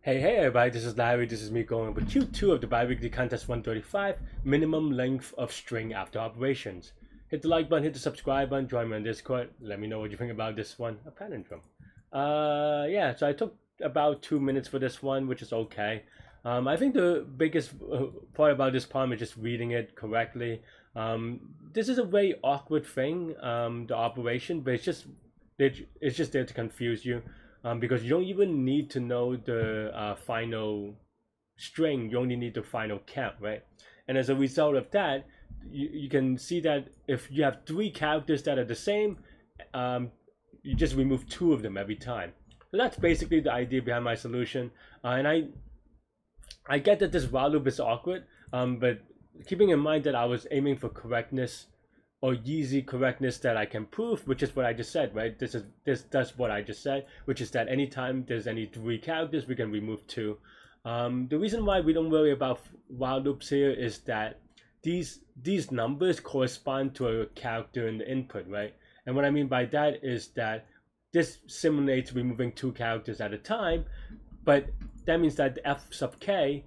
Hey everybody, this is Larry. This is me going with Q2 of the bi-weekly contest 135, minimum length of string after operations. Hit the like button, hit the subscribe button, join me on Discord. Let me know what you think about this one, a palindrome. Yeah, so I took about 2 minutes for this one, which is okay. I think the biggest part about this problem is just reading it correctly. This is a very awkward thing, the operation, but it's just there to confuse you. Because you don't even need to know the final string, you only need the final count, right? And as a result of that, you can see that if you have 3 characters that are the same, you just remove 2 of them every time. So that's basically the idea behind my solution. And I get that this while loop is awkward, but keeping in mind that I was aiming for correctness or easy correctness that I can prove, which is what I just said, right? That's what I just said, which is that anytime there's any 3 characters, we can remove 2. The reason why we don't worry about while loops here is that these numbers correspond to a character in the input, right? And what I mean by that is that this simulates removing 2 characters at a time, but that means that the f sub k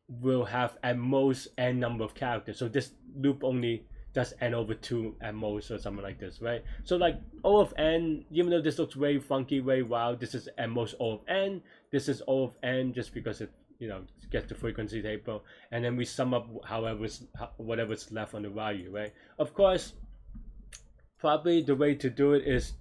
will have at most n number of characters. So this loop only does n over 2 at most or something like this, right? So like O of n, even though this looks very funky, very wild, this is at most O of n. This is O of n just because it, gets the frequency table, and then we sum up whatever's left on the value, right? Of course, probably the way to do it is,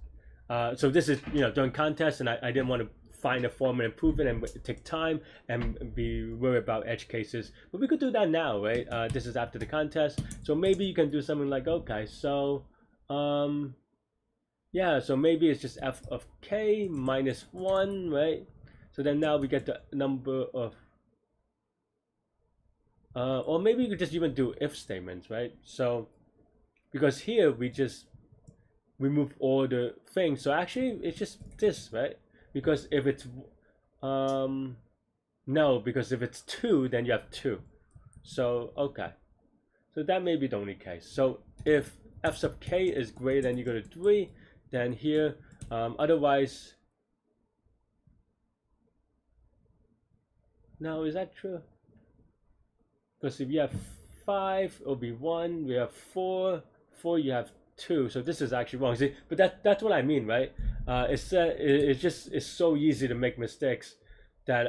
so this is, during contests, and I didn't want to find a formula and prove it and take time and be worried about edge cases, but we could do that now, right? This is after the contest, so maybe you can do something like, okay, so yeah, so maybe it's just f of k minus 1, right? So then now we get the number of or maybe you could just even do if statements, right? So because here we just remove all the things, so actually it's just this, right? Because if it's no, because if it's 2, then you have 2. So okay, so that may be the only case. So if f sub k is greater than equal to 3, then here, otherwise, now is that true? Because if you have 5, it'll be 1. We have 4, you have 2. So this is actually wrong. See, but that's what I mean, right? It's so easy to make mistakes that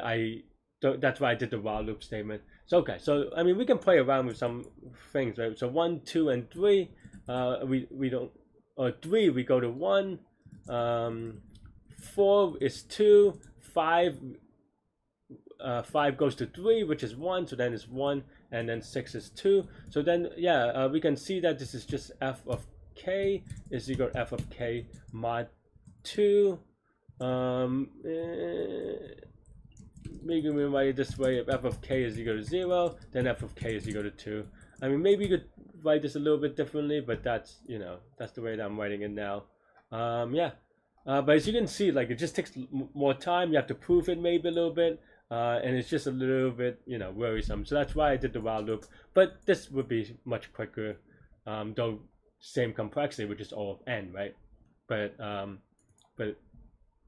that's why I did the while loop statement. So okay, so I mean we can play around with some things, right? So 1, 2, and 3, we don't, or 3 we go to 1, 4 is 2, 5 5 goes to 3, which is 1, so then it's 1, and then 6 is 2. So then, yeah, we can see that this is just f of k is equal to f of k mod 2. We can write it this way: if f of k is equal to 0, then f of k is equal to 2. I mean, maybe you could write this a little bit differently, but that's, that's the way that I'm writing it now. Yeah, but as you can see, like, it just takes more time. You have to prove it maybe a little bit. And it's just a little bit, worrisome. So that's why I did the while loop. But this would be much quicker, though same complexity, which is O of n, right? But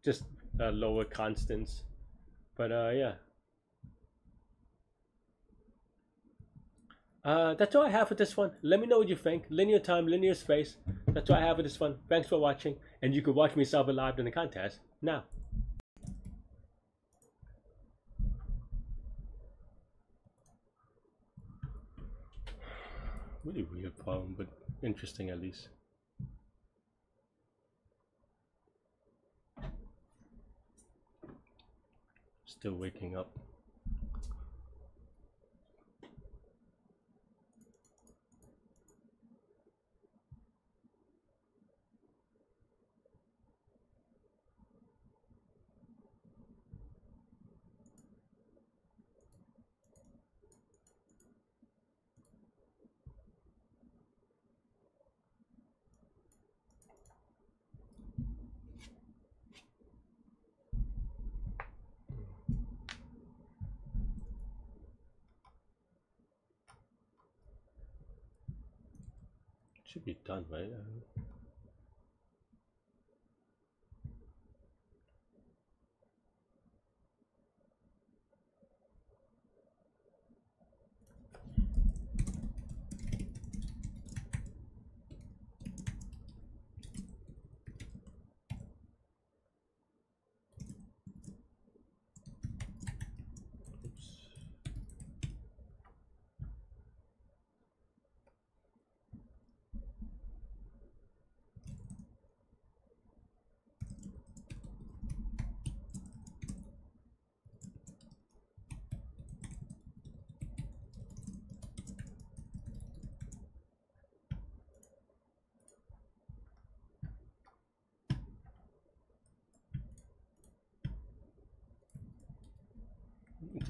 just lower constants. But yeah. That's all I have for this one. Let me know what you think. Linear time, linear space. That's all I have for this one. Thanks for watching. And you can watch me solve it live in the contest now. Really weird problem, but interesting at least. Still waking up. Should be done, right?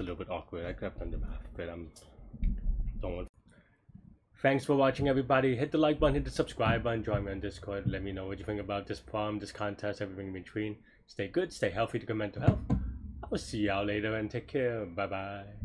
little bit awkward. I could have done the math, but don't want. Thanks for watching, everybody. Hit the like button, hit the subscribe button, join me on Discord. Let me know what you think about this problem, this contest, everything in between. Stay good, stay healthy to good mental health. I will see y'all later and take care. Bye bye.